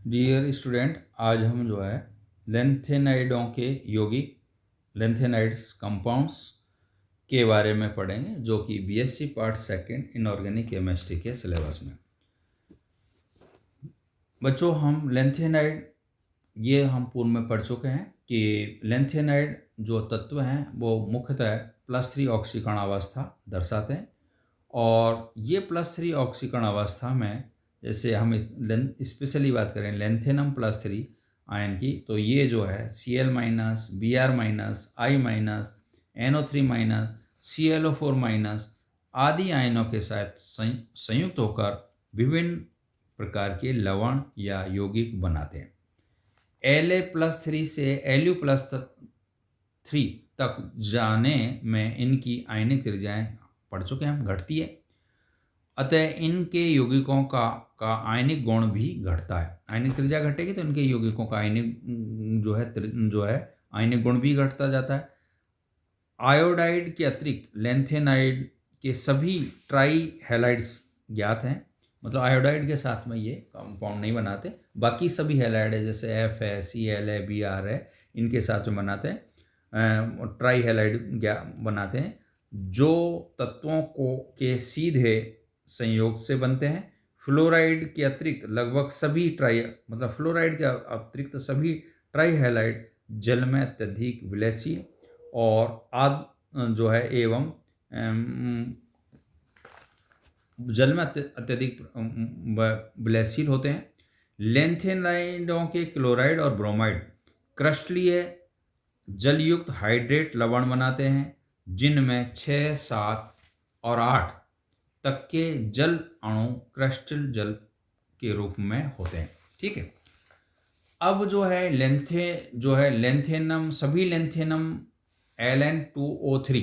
Dear student, आज हम जो है लेंथेनाइडों के यौगिक लेंथेनाइड्स कंपाउंड्स के बारे में पढ़ेंगे, जो कि BSc part second inorganic chemistry के सिलेबस में। बच्चों, हम लेंथेनाइड ये हम पूर्व में पढ़ चुके हैं कि लेंथेनाइड जो तत्व हैं वो मुख्यतः +3 ऑक्सीकरण अवस्था दर्शाते हैं। और ये +3 ऑक्सीकरण अवस्था में, जैसे हम स्पेशली बात करें लेंथेनम +3 आयन की, तो ये जो है Cl-, Br-, I-, NO3-, ClO4- आदि आयनों के साथ संयुक्त होकर विभिन्न प्रकार के लवण या यौगिक बनाते हैं। La+3 से Lu+3 तक जाने में इनकी आयनिक त्रिज्याएं पढ़ चुके हैं हम, घटती है। अतः इनके यौगिकों का आयनिक गुण भी घटता है। आयनिक त्रिज्या घटेगी तो इनके यौगिकों का आयनिक जो है आयनिक गुण भी घटता जाता है। आयोडाइड के अतिरिक्त लेंथेनाइड के सभी ट्राई हैलाइड्स ज्ञात हैं। मतलब आयोडाइड के साथ में ये कंपाउंड नहीं बनाते, बाकी सभी हैलाइड है, जैसे F है, Cl है, Br है, इनके साथ में बनाते हैं, ट्राई हैलाइड बनाते हैं, जो तत्वों के सीधे संयोग से बनते हैं। फ्लोराइड के अतिरिक्त लगभग सभी फ्लोराइड के अतिरिक्त सभी ट्राई हैलाइड जल में अत्यधिक विलयशील और जो है एवं जल में अत्यधिक विलयशील होते हैं। लेंथेनाइडों के क्लोराइड और ब्रोमाइड क्रिस्टलीय जलयुक्त हाइड्रेट लवण बनाते हैं, जिनमें 6, 7 और 8 तक के जल अणु क्रिस्टल जल के रूप में होते हैं। ठीक है। अब जो है लेंथेनम, सभी लेंथेनम Ln2O3,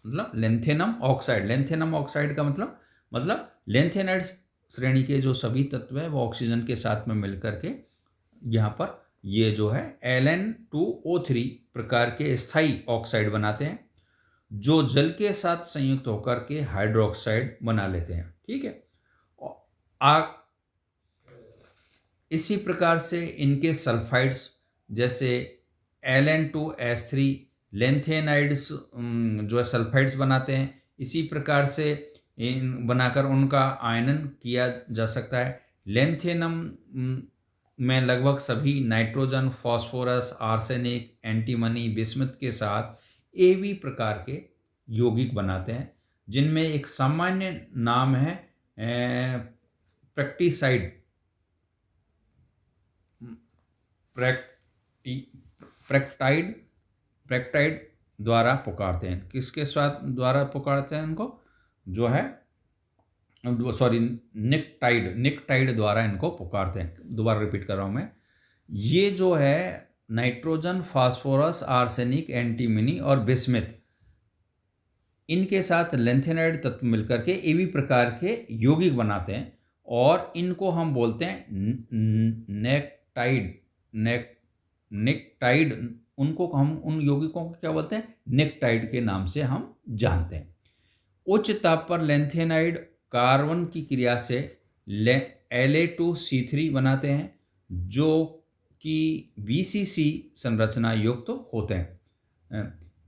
मतलब लेंथेनम ऑक्साइड का मतलब लेंथेनाइड श्रेणी के जो सभी तत्व है वो ऑक्सीजन के साथ में मिलकर के यहाँ पर ये जो है Ln2O3 प्रकार के स्थायी ऑक्साइड बनाते हैं, जो जल के साथ संयुक्त होकर के हाइड्रोक्साइड बना लेते हैं। ठीक है। इसी प्रकार से इनके सल्फाइड्स जैसे Ln2S3 लेंथेनाइड्स जो है सल्फाइड्स बनाते हैं। इसी प्रकार से बनाकर उनका आयनन किया जा सकता है। लेंथेनम में लगभग सभी nitrogen, phosphorus, arsenic, antimony, bismuth के साथ Ab प्रकार के यौगिक बनाते हैं, जिनमें एक सामान्य नाम है प्रेक्टाइड द्वारा पुकारते हैं। किसके साथ द्वारा पुकारते हैं इनको? जो है निकटाइड द्वारा इनको पुकारते हैं। दोबारा रिपीट कर रहा हूं मैं। ये जो है नाइट्रोजन, फास्फोरस, आर्सेनिक, एंटीमनी और बिस्मथ, इनके साथ लेंथेनाइड तत्व मिलकर के Ab प्रकार के यौगिक बनाते हैं, और इनको हम बोलते हैं नेक्टाइड। उनको हम उन यौगिकों को क्या बोलते हैं? नेक्टाइड के नाम से हम जानते हैं। उच्च ताप पर लेंथेनाइड कार्बन की क्रिया से La2C3 बनाते हैं, जो कि BCC संरचना युक्त होते हैं।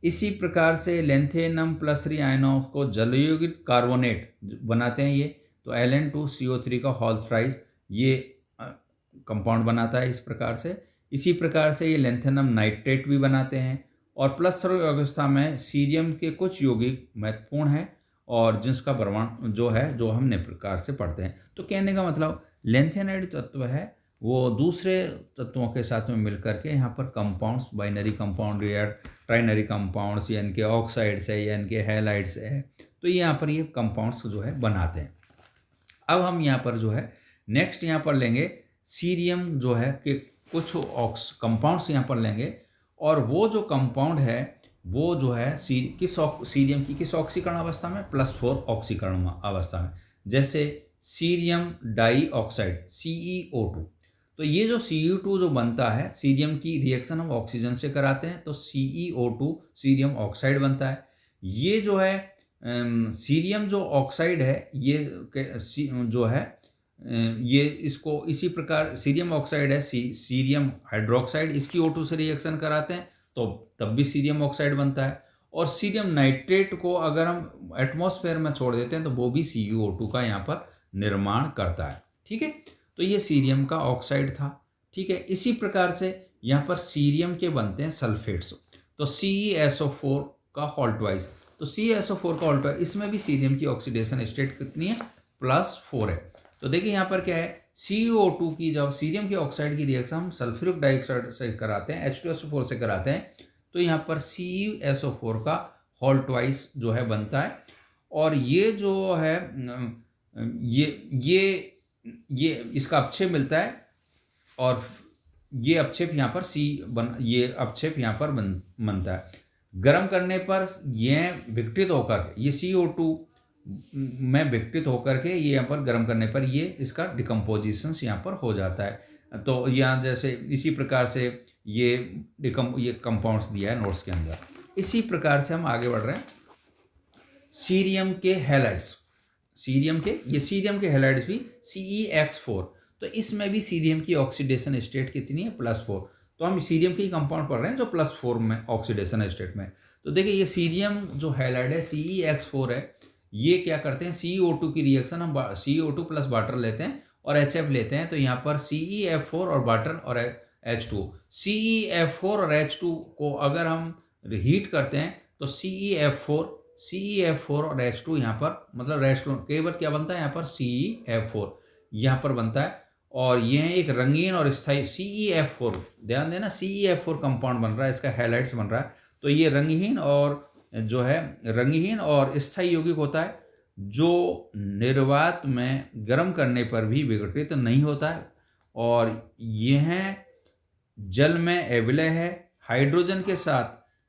इसी प्रकार से लेंथेनम +3 आयनों को जलयौगिक कार्बोनेट बनाते हैं ये, तो Ln2CO3 का होल थ्राइस ये कंपाउंड बनाता है इस प्रकार से। इसी प्रकार से ये लेंथेनम नाइट्रेट भी बनाते हैं। और +3 अवस्था में सीरियम के कुछ यौगिक महत्वपूर्ण हैं, और जिसका प्रमाण जो है जो हम निम्न प्रकार से पढ़ते हैं। तो कहने का मतलब लेंथेनाइड तत्व है वो दूसरे तत्वों के साथ में मिलकर के यहाँ पर कंपाउंड्स, बाइनरी कंपाउंड या ट्राइनरी कंपाउंड्स, या इनके ऑक्साइड्स है या इनके हैलाइड्स है, तो यहाँ पर ये कंपाउंड्स जो है बनाते हैं। अब हम यहाँ पर जो है नेक्स्ट यहाँ पर लेंगे सीरियम जो है कि कुछ कंपाउंड्स यहाँ पर लेंगे, और वो जो कंपाउंड है वो जो है सीरियम की किस ऑक्सीकरण अवस्था में? +4 ऑक्सीकरण अवस्था में। जैसे सीरियम डाई ऑक्साइड CeO2, तो ये जो Cu2 जो बनता है, सीरियम की रिएक्शन हम ऑक्सीजन से कराते हैं तो CeO2 सीरियम ऑक्साइड बनता है। ये जो है सीरियम जो ऑक्साइड है, ये जो है ये इसको इसी प्रकार सीरियम ऑक्साइड है, सीरियम हाइड्रोक्साइड, इसकी O2 से रिएक्शन कराते हैं तो तब भी सीरियम ऑक्साइड बनता है। और सीरियम नाइट्रेट को अगर हम एटमॉस्फेयर में छोड़ देते हैं तो वो भी CuO2 का यहाँ पर निर्माण करता है। ठीक है, तो ये सीरियम का ऑक्साइड था। ठीक है, इसी प्रकार से यहाँ पर सीरियम के बनते हैं सल्फेट्स, तो CeSO4 का हॉल्टवाइज, तो CeSO4 का हॉल्टवाइज, इसमें भी सीरियम की ऑक्सीडेशन स्टेट कितनी है, +4 है। तो देखिए यहाँ पर क्या है, CO2 की जब सीरियम के ऑक्साइड की रिएक्शन हम सल्फ्यूरिक डाइऑक्साइड से कराते हैं, H2SO4 से कराते हैं, तो यहाँ पर CeSO4 का हॉल्टवाइज जो है बनता है। और ये जो है ये इसका अपक्षेप मिलता है, और ये अपक्षेप यहाँ पर ये अपक्षेप यहाँ पर बनता है। गर्म करने पर यह विघटित होकर, ये CO2 में विघटित होकर के ये यहाँ पर गर्म करने पर ये इसका डिकम्पोजिशन यहाँ पर हो जाता है। तो यहाँ जैसे इसी प्रकार से ये कंपाउंड्स दिया है नोट्स के अंदर। इसी प्रकार से हम आगे बढ़ रहे हैं। सीरियम के हैलाइड्स, सीरियम के हैलाइड्स भी CeX4, तो इसमें भी सीरियम की ऑक्सीडेशन स्टेट कितनी है, +4। तो हम सीरियम के कंपाउंड पढ़ रहे हैं जो +4 में ऑक्सीडेशन स्टेट में। तो देखिए ये सीरियम जो हैलाइड है CeX4 है, ये क्या करते हैं, CO2 की रिएक्शन हम CO2 प्लस वाटर लेते हैं और HF लेते हैं, तो यहाँ पर CeF4 और वाटर और H2, CeF4 और H2 को अगर हम हीट करते हैं तो CeF4 और H2 यहाँ पर, मतलब H2 केवल क्या बनता है यहाँ पर, CeF4 यहाँ पर बनता है। और यह एक रंगीन और स्थायी CeF4, ध्यान देना CeF4 कंपाउंड बन रहा है, इसका हैलाइड्स बन रहा है। तो ये रंगहीन और स्थायी यौगिक होता है, जो निर्वात में गर्म करने पर भी विघटित नहीं होता है, और यह जल में अविलय है। हाइड्रोजन के साथ,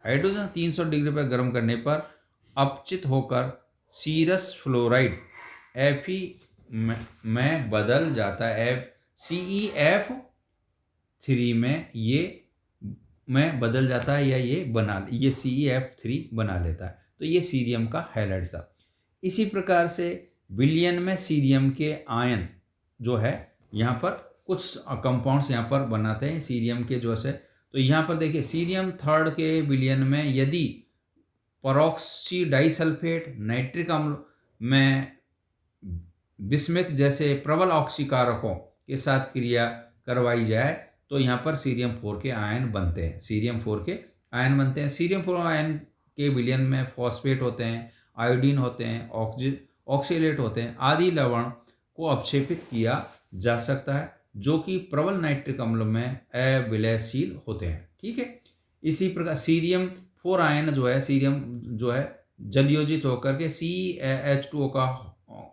हाइड्रोजन 300 डिग्री पर गर्म करने पर अपचित होकर सीरस फ्लोराइड Fe में बदल जाता है, CeF3 में बदल जाता है, या ये CeF3 बना लेता है। तो ये सीरियम का हैलाइड था। इसी प्रकार से विलयन में सीरियम के आयन जो है यहाँ पर कुछ कंपाउंड्स यहाँ पर बनाते हैं सीरियम के जो से। तो यहाँ पर देखिए सीरियम 3 के विलयन में यदि परऑक्सी डाइसल्फेट नाइट्रिक अम्ल में बिस्मिथ जैसे प्रबल ऑक्सीकारकों के साथ क्रिया करवाई जाए तो यहाँ पर सीरियम 4 के आयन बनते हैं, सीरियम 4 आयन के विलयन में फॉस्फेट होते हैं, आयोडीन होते हैं, ऑक्सीलेट होते हैं आदि लवण को अपक्षेपित किया जा सकता है, जो कि प्रबल नाइट्रिक अम्ल में अविलयशील होते हैं। ठीक है, इसी प्रकार सीरियम 4 आयन जो है जलयोजित होकर के CH2O का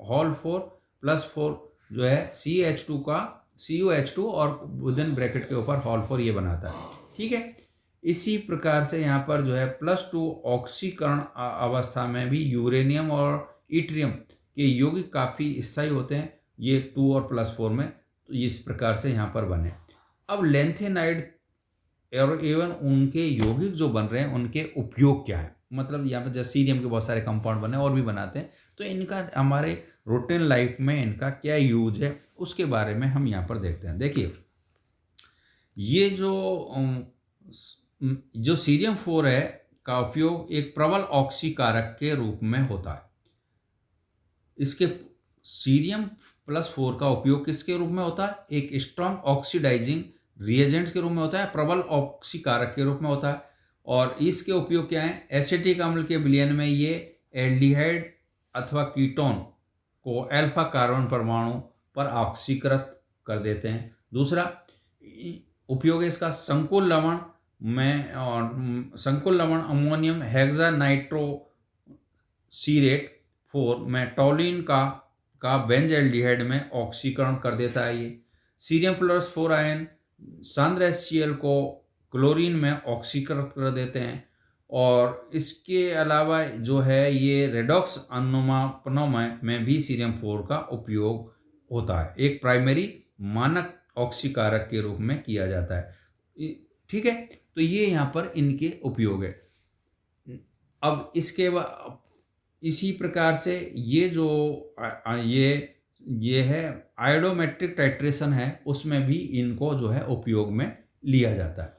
होल 4+4 जो है CH2 का CuH2 और विदिन ब्रैकेट के ऊपर होल 4 ये बनाता है। ठीक है, इसी प्रकार से यहाँ पर जो है +2 ऑक्सीकरण अवस्था में भी यूरेनियम और इट्रियम के यौगिक काफ़ी स्थायी होते हैं, ये 2 और +4 में। तो इस प्रकार से यहाँ पर बने। अब लेंथेनाइड और एवं उनके यौगिक जो बन रहे हैं उनके उपयोग क्या है, मतलब यहाँ पर जैसे सीरियम के बहुत सारे कंपाउंड बने और भी बनाते हैं, तो इनका हमारे रूटीन लाइफ में इनका क्या यूज है उसके बारे में हम यहाँ पर देखते हैं। देखिए ये जो सीरियम 4 है का उपयोग एक प्रबल ऑक्सीकारक के रूप में होता है। इसके सीरियम +4 का उपयोग किसके रूप में होता है, एक स्ट्रॉन्ग ऑक्सीडाइजिंग रिएजेंट्स के रूप में होता है, प्रबल ऑक्सीकारक के रूप में होता है। और इसके उपयोग क्या है, एसिटिक अम्ल के विलयन में ये एल्डिहाइड अथवा कीटोन को अल्फा कार्बन परमाणु पर ऑक्सीकृत कर देते हैं। दूसरा उपयोग है इसका संकुल लवण अमोनियम हेक्सानाइट्रोसीरेट 4 में टॉलिन का बेंजल्डिहाइड में ऑक्सीकरण कर देता है। ये सीरियम +4 आयन सांद्र HCl को क्लोरीन में ऑक्सीकृत कर देते हैं। और इसके अलावा जो है ये रेडॉक्स अनुमापनों में भी सीरियम 4 का उपयोग होता है, एक प्राइमरी मानक ऑक्सीकारक के रूप में किया जाता है। ठीक है, तो ये यहाँ पर इनके उपयोग है। अब इसके बाद इसी प्रकार से ये जो ये ये है आयोडोमेट्रिक टाइट्रेशन है, उसमें भी इनको जो है उपयोग में लिया जाता है।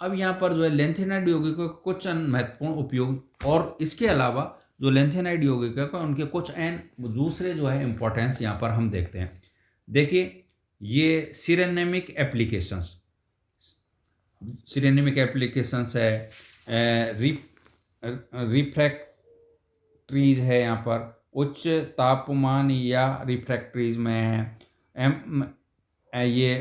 अब यहाँ पर जो है लेंथेनाइड यौगिकों के कुछ अन्य महत्वपूर्ण उपयोग, और इसके अलावा जो लेंथेनाइड यौगिक है उनके कुछ अन्य दूसरे जो है इम्पोर्टेंस यहाँ पर हम देखते हैं। देखिए, ये सिरेनेमिक एप्लीकेशंस, सिरेनेमिक एप्लीकेशंस है, रिफ्रैक्ट्रीज है, यहाँ पर उच्च तापमान या रिफ्रैक्ट्रीज में है, ये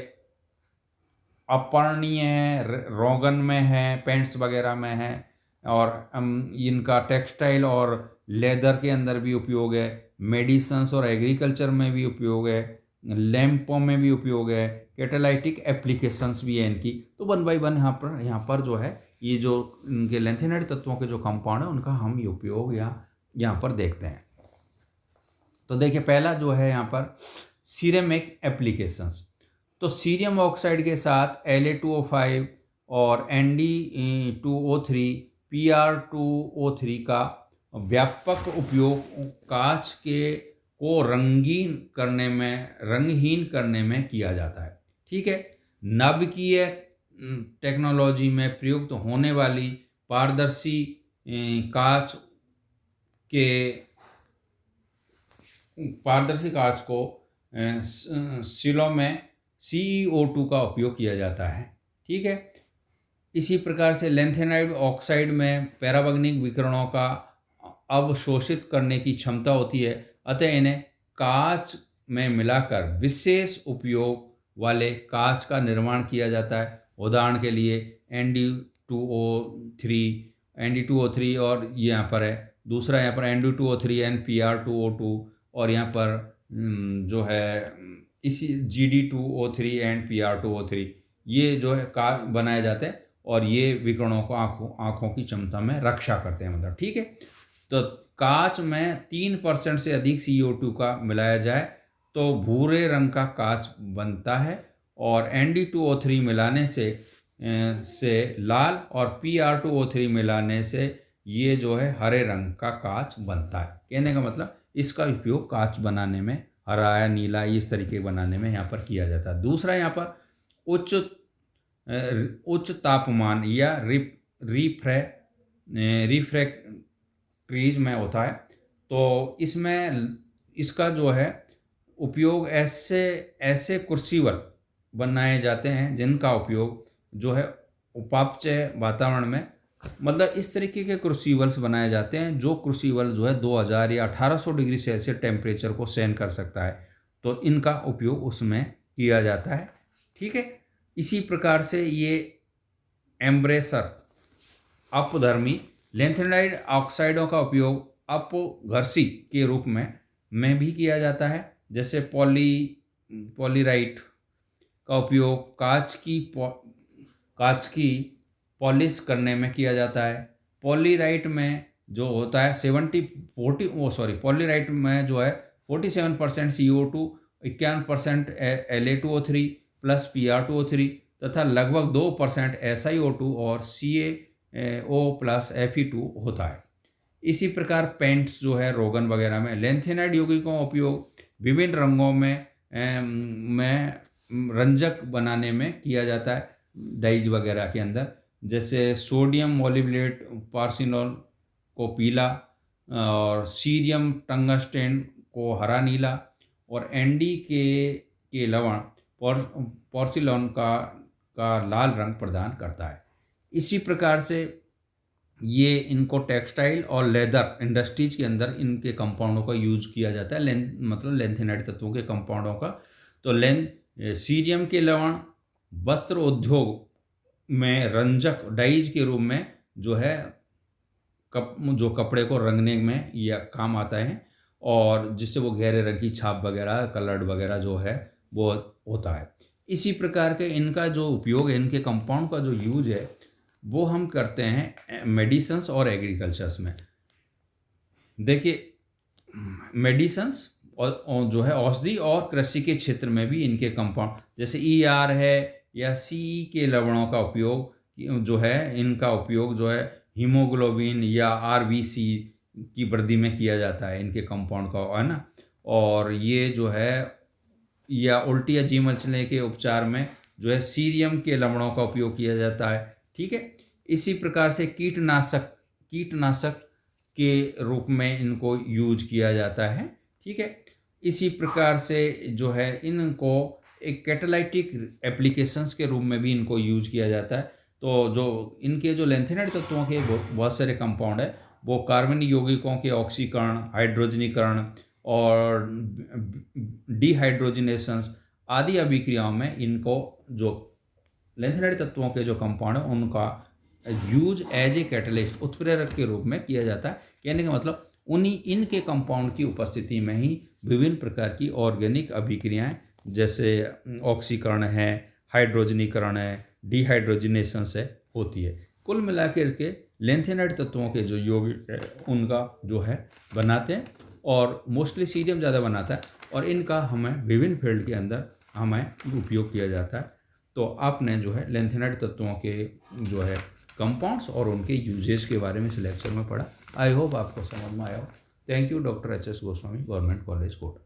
अपर्णीय है, रोगन में है, पेंट्स वगैरह में है, और इनका टेक्सटाइल और लेदर के अंदर भी उपयोग है, मेडिसन्स और एग्रीकल्चर में भी उपयोग है, लैंपों में भी उपयोग है, कैटालाइटिक एप्लीकेशंस भी है इनकी। तो 1 बाय 1 यहाँ पर जो है ये जो इनके लेंथेनाइड तत्वों के जो कंपाउंड है उनका हम ये उपयोग यहाँ पर देखते हैं। तो देखिए, पहला जो है यहाँ पर सिरेमिक एप्लीकेशंस। तो सीरियम ऑक्साइड के साथ La2O5 और Nd2O3 Pr2O3 का व्यापक उपयोग कांच को रंगहीन करने में किया जाता है। ठीक है, नाभिकीय टेक्नोलॉजी में प्रयुक्त होने वाली पारदर्शी कांच को सिलों में CO2 का उपयोग किया जाता है। ठीक है, इसी प्रकार से लेंथेनाइड ऑक्साइड में पैराबैग्निक विकिरणों का अवशोषित करने की क्षमता होती है, अतः इन्हें कांच में मिलाकर विशेष उपयोग वाले कांच का निर्माण किया जाता है। उदाहरण के लिए Nd2O3 और ये यहाँ पर है, दूसरा यहाँ पर Nd2O3 and Pr2O2, और यहाँ पर जो है इसी Gd2O3 एंड Pr2O3, ये जो है कांच बनाए जाते हैं और ये विकिरणों को आँखों की क्षमता में रक्षा करते हैं, मतलब। ठीक है, तो कांच में 3% से अधिक CO2 का मिलाया जाए तो भूरे रंग का कांच बनता है, और Nd2O3 मिलाने से लाल, और Pr2O3 मिलाने से ये जो है हरे रंग का कांच बनता है। कहने का मतलब इसका उपयोग कांच बनाने में, हरा या नीला इस तरीके बनाने में यहाँ पर किया जाता है। दूसरा यहाँ पर उच्च तापमान या रिफ्रैक्ट्रीज में होता है। तो इसमें इसका जो है उपयोग ऐसे कुर्सीवल बनाए जाते हैं जिनका उपयोग जो है उपापचय वातावरण में, मतलब इस तरीके के क्रूसिबल्स बनाए जाते हैं जो क्रूसिबल जो है 2000 या 1800 डिग्री सेल्सियस टेम्परेचर को सहन कर सकता है, तो इनका उपयोग उसमें किया जाता है। ठीक है, इसी प्रकार से ये एम्ब्रेसर अपधर्मी लेंथेनाइड ऑक्साइडों का उपयोग अपघर्षी के रूप में भी किया जाता है। जैसे पॉलीराइट का उपयोग कांच की पॉलिश करने में किया जाता है। पॉलीराइट में जो होता है पॉलीराइट में जो है 47% CO2, 51% La2O3 प्लस Pr2O3 तथा लगभग 2% SiO2 और CaO प्लस Fe2 होता है। इसी प्रकार पेंट्स जो है रोगन वगैरह में लेंथेनाइड यौगिकों का उपयोग विभिन्न रंगों में रंजक बनाने में किया जाता है, डाइज वगैरह के अंदर। जैसे सोडियम मोलिब्डेट पार्सिनोल को पीला, और सीरियम टंगस्टेन को हरा नीला, और एनडी के लवण पोर्सिलोन का लाल रंग प्रदान करता है। इसी प्रकार से ये इनको टेक्सटाइल और लेदर इंडस्ट्रीज के अंदर इनके कंपाउंडों का यूज किया जाता है, मतलब लेंथेनाइड तत्वों के कंपाउंडों का। तो सीरियम के लवण वस्त्र उद्योग में रंजक डाइज के रूप में जो है जो कपड़े को रंगने में या काम आता है, और जिससे वो गहरे रंग की छाप वगैरह कलर्ड वगैरह जो है वो होता है। इसी प्रकार के इनका जो उपयोग है, इनके कंपाउंड का जो यूज है वो हम करते हैं मेडिसिन्स और एग्रीकल्चर्स में। देखिए, मेडिसिन्स और जो है औषधि और कृषि के क्षेत्र में भी इनके कंपाउंड जैसे ER है या CE के लवणों का उपयोग जो है, इनका उपयोग जो है हीमोग्लोबिन या RBC की वृद्धि में किया जाता है, इनके कंपाउंड का, है ना। और ये जो है या उल्टी या जी मचलने के उपचार में जो है सीरियम के लवणों का उपयोग किया जाता है। ठीक है, इसी प्रकार से कीटनाशक के रूप में इनको यूज किया जाता है। ठीक है, इसी प्रकार से जो है इनको एक कैटालाइटिक एप्लीकेशंस के रूप में भी इनको यूज किया जाता है। तो जो इनके जो लेंथेनाइड तत्वों के बहुत सारे कंपाउंड है, वो कार्बनिक यौगिकों के ऑक्सीकरण, हाइड्रोजनीकरण और डिहाइड्रोजनेशंस आदि अभिक्रियाओं में इनको जो लेंथेनाइड तत्वों के जो कंपाउंड है उनका यूज एज ए कैटलिस्ट उत्प्रेरक के रूप में किया जाता है। कहने का मतलब उन्हीं इनके कंपाउंड की उपस्थिति में ही विभिन्न प्रकार की ऑर्गेनिक अभिक्रियाएं जैसे ऑक्सीकरण है, हाइड्रोजनीकरण है, डिहाइड्रोजनेशन है होती है। कुल मिलाकर के लेंथेनाइड तत्वों के जो यौगिक है उनका जो है बनाते हैं और मोस्टली सीरियम ज़्यादा बनाता है और इनका हमें विभिन्न फील्ड के अंदर हमें उपयोग किया जाता है। तो आपने जो है लेंथेनाइड तत्वों के जो है कंपाउंड्स और उनके यूजेज के बारे में इस लेक्चर में पढ़ा। आई होप आपको समझ में आया हो। Thank you. Doctor H S Goswami, government college Kota.